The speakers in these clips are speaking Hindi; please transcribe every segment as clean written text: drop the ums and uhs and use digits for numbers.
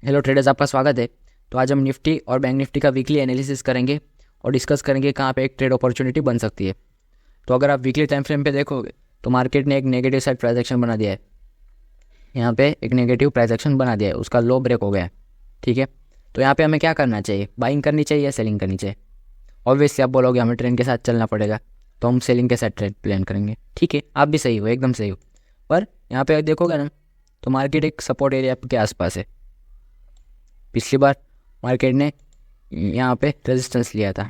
हेलो ट्रेडर्स, आपका स्वागत है। तो आज हम निफ्टी और बैंक निफ्टी का वीकली एनालिसिस करेंगे और डिस्कस करेंगे कहाँ पे एक ट्रेड अपॉर्चुनिटी बन सकती है। तो अगर आप वीकली टाइम फ्रेम पे देखोगे तो मार्केट ने एक नेगेटिव साइड प्राइस एक्शन बना दिया है। यहाँ पे एक नेगेटिव प्राइस एक्शन बना दिया है, उसका लो ब्रेक हो गया है। ठीक है, तो यहाँ पे हमें क्या करना चाहिए, बाइंग करनी चाहिए या सेलिंग करनी चाहिए? ऑब्वियसली आप बोलोगे हमें ट्रेंड के साथ चलना पड़ेगा, तो हम सेलिंग के साथ ट्रेड प्लान करेंगे। ठीक है, आप भी सही हो, एकदम सही हो। पर यहाँ पे देखोगे ना, तो मार्केट एक सपोर्ट एरिया के आसपास है। पिछली बार मार्केट ने यहाँ पे रेजिस्टेंस लिया था,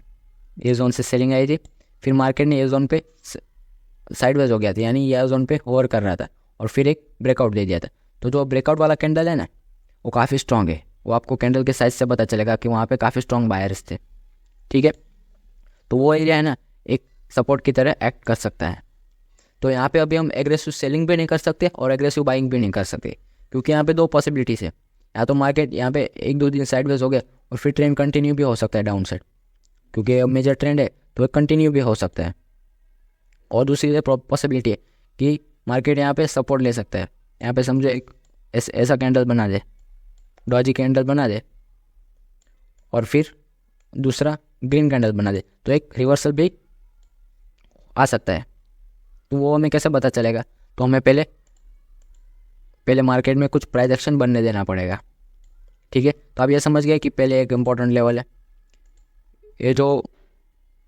ये जोन से सेलिंग आई थी, फिर मार्केट ने ये जोन पे साइडवेज हो गया था, यानी ये जोन पे होवर कर रहा था और फिर एक ब्रेकआउट दे दिया था। तो जो ब्रेकआउट वाला कैंडल है ना, वो काफ़ी स्ट्रॉन्ग है। वो आपको कैंडल के साइज से पता चलेगा कि वहाँ पे काफ़ी स्ट्रॉन्ग बायर्स थे। ठीक है, तो वो एरिया है ना, एक सपोर्ट की तरह एक्ट कर सकता है। तो यहाँ पे अभी हम एग्रेसिव सेलिंग भी नहीं कर सकते और एग्रेसिव बाइंग भी नहीं कर सकते, क्योंकि यहाँ पे दो पॉसिबिलिटीज़ है। या तो मार्केट यहाँ पे एक दो दिन साइडवेज हो गया और फिर ट्रेंड कंटिन्यू भी हो सकता है डाउन साइड, क्योंकि अब मेजर ट्रेंड है तो कंटिन्यू भी हो सकता है। और दूसरी पॉसिबिलिटी है कि मार्केट यहाँ पे सपोर्ट ले सकता है। यहाँ पे समझो एक ऐसा कैंडल बना दे, डॉजी कैंडल बना दे, और फिर दूसरा ग्रीन कैंडल बना दे, तो एक रिवर्सल भी आ सकता है। तो वो हमें कैसे पता चलेगा? तो हमें पहले पहले मार्केट में कुछ प्राइस एक्शन बनने देना पड़ेगा। ठीक है, तो आप ये समझ गए कि पहले एक इम्पॉर्टेंट लेवल है, ये जो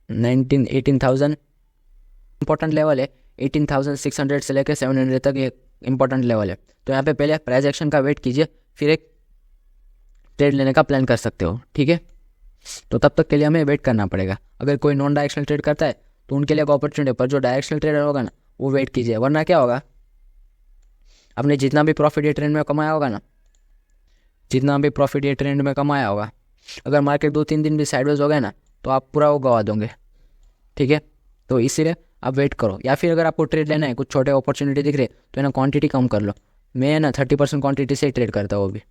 18,000 इंपॉर्टेंट लेवल है। 18,600 से लेकर 700 तक ये इंपॉर्टेंट लेवल है। तो यहाँ पे पहले प्राइस एक्शन का वेट कीजिए, फिर एक ट्रेड लेने का प्लान कर सकते हो। ठीक है, तो तब तक के लिए हमें वेट करना पड़ेगा। अगर कोई नॉन डायरेक्शनल ट्रेड करता है तो उनके लिए एक अपॉर्चुनिटी है, पर जो डायरेक्शनल ट्रेडर होगा ना, वो वेट कीजिए, वरना क्या होगा, आपने जितना भी प्रॉफिट ये ट्रेंड में कमाया होगा ना, जितना भी प्रॉफिट ये ट्रेंड में कमाया होगा, अगर मार्केट 2-3 दिन भी साइडवेज हो गया ना, तो आप पूरा वो गवा दोगे। ठीक है, तो इसीलिए आप वेट करो। या फिर अगर आपको ट्रेड लेना है, कुछ छोटे अपॉर्चुनिटी दिख रहे तो है ना, क्वांटिटी कम कर लो। मैं है ना 30% क्वांटिटी से ही ट्रेड करता हूँ अभी।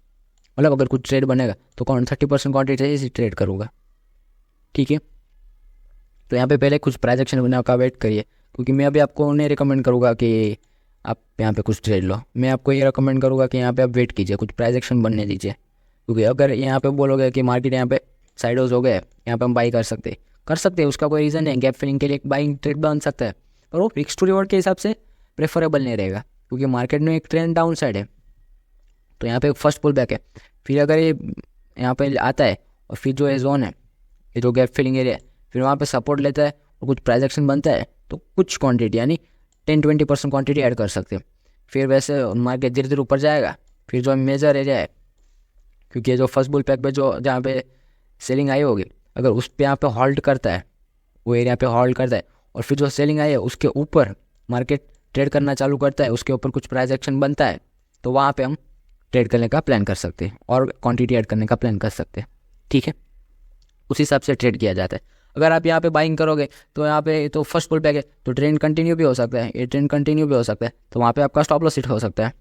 मतलब अगर कुछ ट्रेड बनेगा तो 30% क्वांटिटी से ही ट्रेड करूँगा। ठीक है, तो यहाँ पे पहले कुछ प्राइस एक्शन बनने का वेट करिए, क्योंकि मैं अभी आपको नहीं रिकमेंड करूँगा कि आप यहाँ पे कुछ ट्रेड लो। मैं आपको ये रिकमेंड करूँगा कि यहाँ पे आप वेट कीजिए, कुछ प्राइस एक्शन बनने दीजिए। क्योंकि अगर यहाँ पे बोलोगे कि मार्केट यहाँ पे साइडोज हो गए, यहाँ पे हम बाई कर सकते हैं, उसका कोई रीज़न नहीं। गैप फिलिंग के लिए एक बाइंग ट्रेड बन सकता है, पर वो रिस्क टू रिवॉर्ड के हिसाब से प्रेफरेबल नहीं रहेगा, क्योंकि मार्केट में एक ट्रेंड डाउन साइड है। तो यहाँ पे फर्स्ट पुल बैक है, फिर अगर ये यहाँ पे आता है और फिर जो ये जोन है, ये जो गैप फिलिंग एरिया है, फिर वहाँ पे सपोर्ट लेता है और कुछ प्राइस एक्शन बनता है, तो कुछ क्वांटिटी यानी 10-20% क्वांटिटी ऐड कर सकते हैं। फिर वैसे मार्केट धीरे धीरे ऊपर जाएगा। फिर जो मेजर एरिया है, क्योंकि ये जो फर्स्ट बुल पैक पे जो जहाँ पे सेलिंग आई होगी, अगर उस पे यहाँ पे हॉल्ट करता है, वो एरिया पे हॉल्ट करता है, और फिर जो सेलिंग आई है उसके ऊपर मार्केट ट्रेड करना चालू करता है, उसके ऊपर कुछ प्राइस एक्शन बनता है, तो वहाँ पे हम ट्रेड करने का प्लान कर सकते हैं और क्वांटिटी ऐड करने का प्लान कर सकते हैं। ठीक है, उस हिसाब से ट्रेड किया जाता है। अगर आप यहाँ पे बाइंग करोगे तो यहाँ पे तो फर्स्ट पुल बैक है, तो ट्रेंड कंटिन्यू भी हो सकता है, ये ट्रेंड कंटिन्यू भी हो सकता है, तो वहाँ पे आपका स्टॉप लॉस हिट हो सकता है।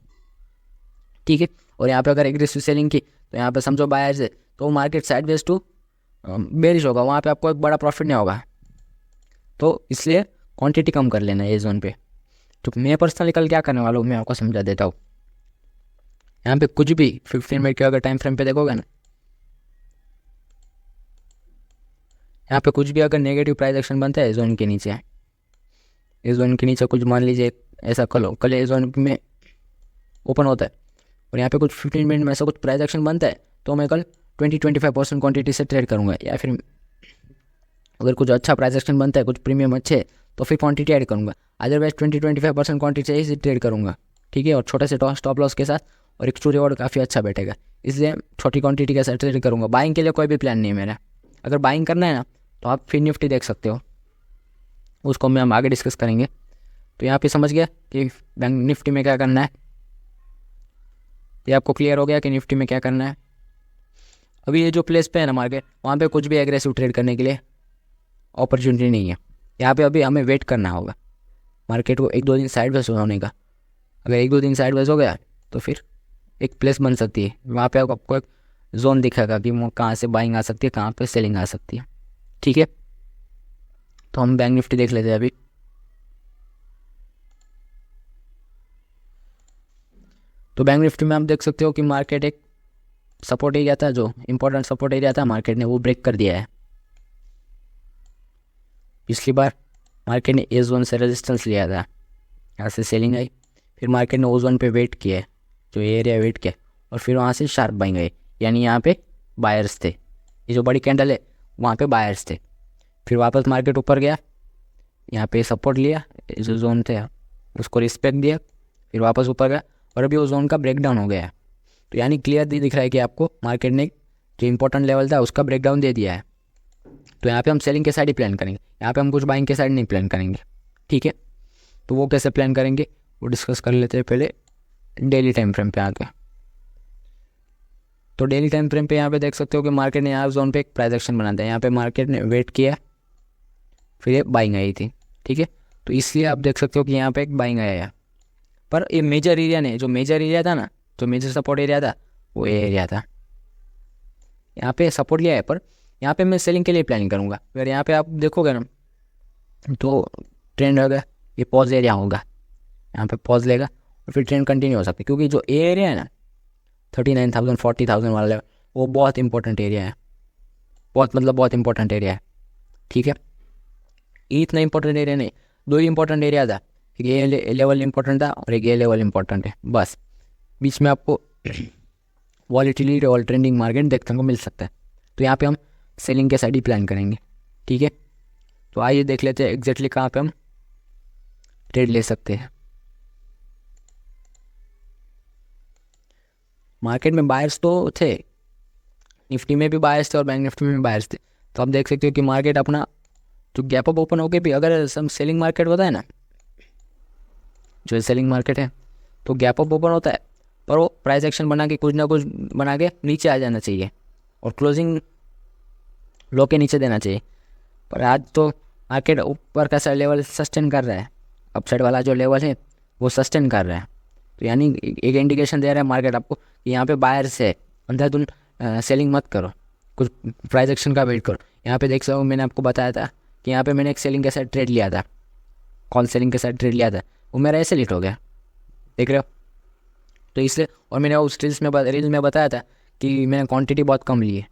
ठीक है, और यहाँ पे अगर एग्रेसिव सेलिंग की तो यहाँ पे समझो बायर्स है, तो मार्केट साइडवेज टू बेरिश होगा, वहाँ पे आपको एक बड़ा प्रॉफिट नहीं होगा। तो इसलिए क्वांटिटी कम कर लेना है ये जोन पे। तो मैं पर्सनली कल क्या करने वाला हूँ, मैं आपको समझा देता हूँ। यहाँ पे कुछ भी 15 मिनट के अगर टाइम फ्रेम पे देखोगे ना, यहाँ पे कुछ भी अगर नेगेटिव प्राइस एक्शन बनता है जोन के नीचे, इस जोन के नीचे कुछ मान लीजिए ऐसा कल इस जोन में ओपन होता है और यहाँ पे कुछ 15 मिनट में ऐसा कुछ प्राइस एक्शन बनता है, तो मैं कल 20-25% क्वांटिटी से ट्रेड करूँगा। या फिर अगर कुछ अच्छा प्राइस एक्शन बनता है, कुछ प्रीमियम अच्छे, तो फिर क्वांटिटी ऐड करूँगा। अदरवाइज 20-25% क्वांटिटी से ट्रेड करूँगा। ठीक है, और छोटे से स्टॉप लॉस के साथ, और एक रिवॉर्ड काफ़ी अच्छा बैठेगा, इसलिए छोटी क्वांटिटी के साथ ट्रेड करूँगा। बाइंग के लिए कोई भी प्लान नहीं है मेरा। अगर बाइंग करना है ना, तो आप फिर निफ्टी देख सकते हो, उसको हम आगे डिस्कस करेंगे। तो यहाँ पे समझ गया कि बैंक निफ्टी में क्या करना है, ये आपको क्लियर हो गया कि निफ्टी में क्या करना है। अभी ये जो प्लेस पे है ना मार्केट, वहाँ पे कुछ भी एग्रेसिव ट्रेड करने के लिए अपॉर्चुनिटी नहीं है। यहाँ पे अभी हमें वेट करना होगा मार्केट को 1-2 दिन साइडवेज होने का। अगर 1-2 दिन साइडवेज हो गया तो फिर एक प्लेस बन सकती है, वहाँ पे आपको एक जोन दिखेगा कि वो कहाँ से बाइंग आ सकती है, कहाँ पे सेलिंग आ सकती है। ठीक है, तो हम बैंक निफ्टी देख लेते हैं अभी। तो बैंक निफ्टी में आप देख सकते हो कि मार्केट एक सपोर्ट एरिया था, जो इम्पोर्टेंट सपोर्ट एरिया था, मार्केट ने वो ब्रेक कर दिया है। पिछली बार मार्केट ने एज वन से रेजिस्टेंस लिया था, यहाँ से सेलिंग आई, फिर मार्केट ने ओज वन पे वेट किया, जो एरिया वेट किया, और फिर वहाँ से शार्प बाइंग आई, यानी यहाँ पे बायर्स थे। ये जो बड़ी कैंडल है वहाँ पे बायर्स थे। फिर वापस मार्केट ऊपर गया, यहाँ पे सपोर्ट लिया, जो जोन थे उसको रिस्पेक्ट दिया, फिर वापस ऊपर गया, और अभी वो जोन का ब्रेकडाउन हो गया है। तो यानी क्लियर दिख रहा है कि आपको मार्केट ने जो इंपॉर्टेंट लेवल था उसका ब्रेकडाउन दे दिया है। तो यहाँ पे हम सेलिंग के साइड ही प्लान करेंगे, यहाँ पे हम कुछ बाइंग के साइड नहीं प्लान करेंगे, ठीक है। तो वो कैसे प्लान करेंगे वो डिस्कस कर लेते हैं पहले डेली टाइम फ्रेम पे आके। तो डेली टाइम फ्रेम पे यहाँ पे देख सकते हो कि मार्केट ने यहाँ जोन पे एक प्राइस एक्शन बना दिया, यहाँ पे मार्केट ने वेट किया, फिर ये बाइंग आई थी, ठीक है। तो इसलिए आप देख सकते हो कि यहाँ पे एक बाइंग आया है, पर ये मेजर एरिया नहीं, जो मेजर एरिया था ना, जो मेजर सपोर्ट एरिया था वो ये एरिया था। यहाँ पे सपोर्ट लिया है, पर यहाँ पे मैं सेलिंग के लिए प्लानिंग करूँगा। अगर यहाँ पे आप देखोगे ना तो ट्रेंड होगा, ये पॉज एरिया होगा, यहाँ पे पॉज लेगा और फिर ट्रेंड कंटिन्यू हो सकती है, क्योंकि जो एरिया है ना 39,000 40,000 वाला लेवल, वो बहुत इंपॉर्टेंट एरिया है, बहुत मतलब बहुत इंपॉर्टेंट एरिया है, ठीक है। इतना इंपॉर्टेंट एरिया नहीं, दो ही इंपॉर्टेंट एरिया था, एक ये लेवल इंपॉर्टेंट था और एक ये लेवल इंपॉर्टेंट है, बस। बीच में आपको वॉलेटिलिटी और ट्रेंडिंग मार्केट देखने को मिल सकता है। तो यहाँ पे हम सेलिंग के साइड ही प्लान करेंगे, ठीक है। तो आइए देख लेते हैं एग्जैक्टली कहाँ पे हम ट्रेड ले सकते हैं। मार्केट में बायर्स तो थे, निफ्टी में भी बायर्स थे और बैंक निफ्टी में भी बायर्स थे। तो आप देख सकते हो कि मार्केट अपना जो गैप अप ओपन होके भी, अगर सम सेलिंग मार्केट होता है ना, जो सेलिंग मार्केट है, तो गैप अप ओपन होता है, पर वो प्राइस एक्शन बना के कुछ ना कुछ बना के नीचे आ जाना चाहिए और क्लोजिंग लो के नीचे देना चाहिए। पर आज तो मार्केट ऊपर का लेवल सस्टेन कर रहा है, अपसाइड वाला जो लेवल है वो सस्टेन कर रहा है। तो यानी एक इंडिकेशन दे रहा है मार्केट आपको कि यहाँ पे बायर्स है, अंधाधुन सेलिंग मत करो, कुछ प्राइस एक्शन का वेट करो। यहाँ पे देख सकते हो, मैंने आपको बताया था कि यहाँ पे मैंने एक सेलिंग के साथ ट्रेड लिया था, कॉल सेलिंग के साथ ट्रेड लिया था, वो मेरा ऐसे लिट हो गया, देख रहे हो। तो इसलिए, और मैंने उस रील्स में बताया था कि मैंने क्वांटिटी बहुत कम ली है।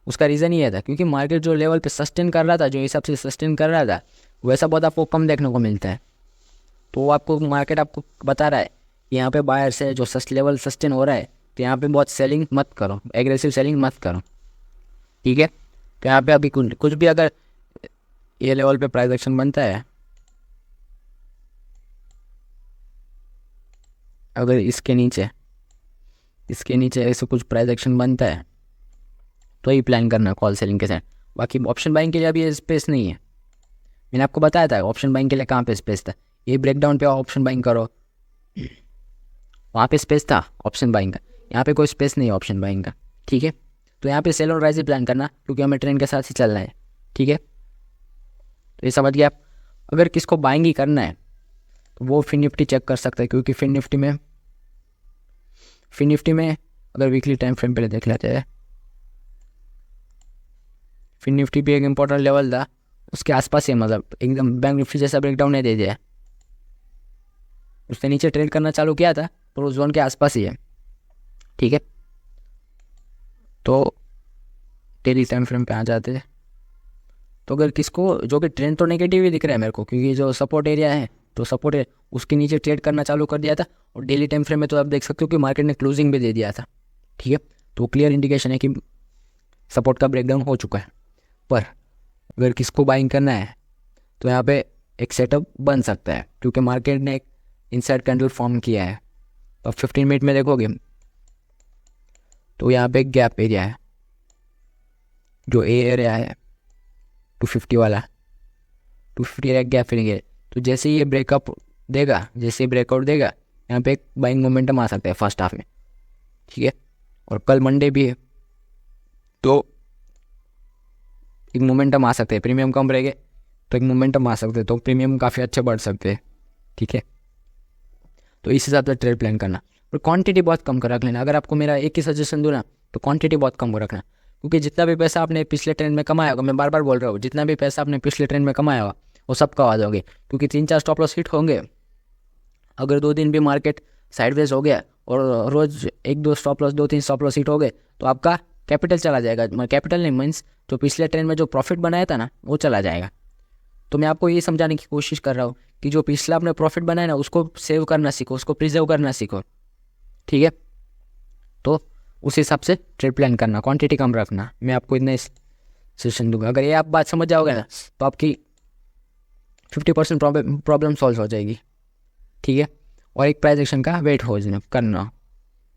उसका रीज़न ये था क्योंकि मार्केट जो लेवल पे सस्टेन कर रहा था, जो हिसाब से सस्टेन कर रहा था, वैसा बहुत आपको कम देखने को मिलता है। तो आपको मार्केट आपको बता रहा है कि यहाँ पे बायर्स है, जो लेवल सस्टेन हो रहा है, तो यहाँ पे बहुत सेलिंग मत करो, एग्रेसिव सेलिंग मत करो, ठीक है। तो यहाँ पे अभी कुछ भी अगर ये लेवल पे प्राइस एक्शन बनता है, अगर इसके नीचे ऐसे कुछ प्राइस एक्शन बनता है तो ही प्लान करना कॉल सेलिंग के साथ। बाकी ऑप्शन बाइंग के लिए अभी स्पेस नहीं है, मैंने आपको बताया था ऑप्शन बाइंग के लिए कहाँ पे स्पेस था। ये ब्रेकडाउन पे ऑप्शन बाइंग करो, वहाँ पे स्पेस था ऑप्शन बाइंग का, यहाँ पे कोई स्पेस नहीं है ऑप्शन बाइंग का, ठीक है। तो यहाँ पे सेल और राइज ही प्लान करना, क्योंकि हमें ट्रेंड के साथ ही चलना है, ठीक है। तो ये समझ गया आप। अगर किसको बाइंग ही करना है तो वो फिन निफ्टी चेक कर सकता है, क्योंकि फिन निफ्टी में अगर वीकली टाइम फ्रेम पहले देख लेते हैं, फिन निफ्टी भी एक इम्पोर्टेंट लेवल था, उसके आसपास ही, मतलब एकदम बैंक निफ्टी जैसा ब्रेकडाउन नहीं दे दिया, उसने नीचे ट्रेड करना चालू किया था, पर उस जोन के आसपास ही है, ठीक है। तो डेली टाइम फ्रेम पे आ जाते हैं। तो अगर किसको, जो कि ट्रेंड तो नेगेटिव ही दिख रहा है मेरे को, क्योंकि जो सपोर्ट एरिया है, तो सपोर्ट है उसके नीचे ट्रेड करना चालू कर दिया था, और डेली टाइम फ्रेम में तो आप देख सकते हो कि मार्केट ने क्लोजिंग भी दे दिया था, ठीक है। तो क्लियर इंडिकेशन है कि सपोर्ट का ब्रेकडाउन हो चुका है। पर अगर किसको बाइंग करना है तो यहाँ पे एक सेटअप बन सकता है, क्योंकि मार्केट ने एक इनसाइड कैंडल फॉर्म किया है। तो 15 मिनट में देखोगे तो यहाँ पे एक गैप एरिया है, जो ए एरिया है 250 वाला, 250 एरिया गैप एरिया। तो जैसे ये ब्रेकअप देगा, जैसे ब्रेकआउट देगा, यहाँ पे एक बाइंग मोमेंटम आ सकता है फर्स्ट हाफ में, ठीक है। और कल मंडे भी है, तो एक मोमेंटम आ सकते हैं, प्रीमियम कम रहेंगे तो एक मोमेंटम आ सकते हैं, तो प्रीमियम काफ़ी अच्छे बढ़ सकते हैं, ठीक है। तो इस हिसाब से ट्रेड प्लान करना, और क्वांटिटी बहुत कम कर रख लेना। अगर आपको मेरा एक ही सजेशन दूँ ना, तो क्वांटिटी बहुत कम रखना, क्योंकि जितना भी पैसा आपने पिछले ट्रेंड में कमाया होगा, मैं बार बार बोल रहा हूँ, जितना भी पैसा आपने पिछले ट्रेंड में कमाया होगा वो सब कमा दोगे, क्योंकि 3-4 स्टॉप लॉस हिट होंगे। अगर 2 दिन भी मार्केट साइडवेज हो गया और रोज़ 1-2 stop loss, 2-3 stop loss hit हो गए तो आपका कैपिटल चला जाएगा। कैपिटल नहीं मीन्स जो पिछले ट्रेड में जो प्रॉफिट बनाया था ना वो चला जाएगा। तो मैं आपको ये समझाने की कोशिश कर रहा हूँ कि जो पिछला आपने प्रॉफिट बनाया ना उसको सेव करना सीखो, उसको प्रिजर्व करना सीखो, ठीक है। तो उस हिसाब से ट्रेड प्लान करना, क्वांटिटी कम रखना। मैं आपको इतने सेशन दूंगा। अगर ये आप बात समझ जाओगे ना तो आपकी 50% प्रॉब्लम सॉल्व हो जाएगी, ठीक है। और एक प्राइस एक्शन का वेट हो करना।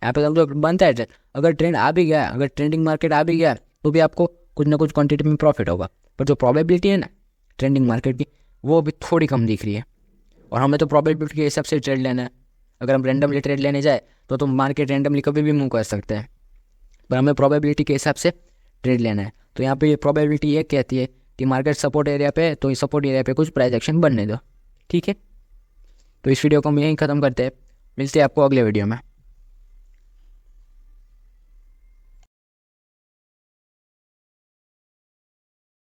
यहाँ पे तो बनता है ट्रेंड, अगर ट्रेंड आ भी गया, अगर ट्रेंडिंग मार्केट आ भी गया तो भी आपको कुछ ना कुछ क्वांटिटी में प्रॉफिट होगा। पर जो प्रोबेबिलिटी है ना ट्रेंडिंग मार्केट की वो भी थोड़ी कम दिख रही है। और हमें तो प्रोबेबिलिटी के हिसाब से ट्रेड लेना है। अगर हम रैंडमली ट्रेड लेने जाए तो मार्केट रैंडमली कभी भी मूव कर सकते हैं, पर हमें प्रोबेबिलिटी के हिसाब से ट्रेड लेना है। तो यहाँ पे ये प्रोबेबिलिटी ये कहती है कि मार्केट सपोर्ट एरिया पे, तो इस सपोर्ट एरिया पे कुछ प्राइस एक्शन बनने दो, ठीक है। तो इस वीडियो को हम यहीं ख़त्म करते हैं, मिलते हैं आपको अगले वीडियो में।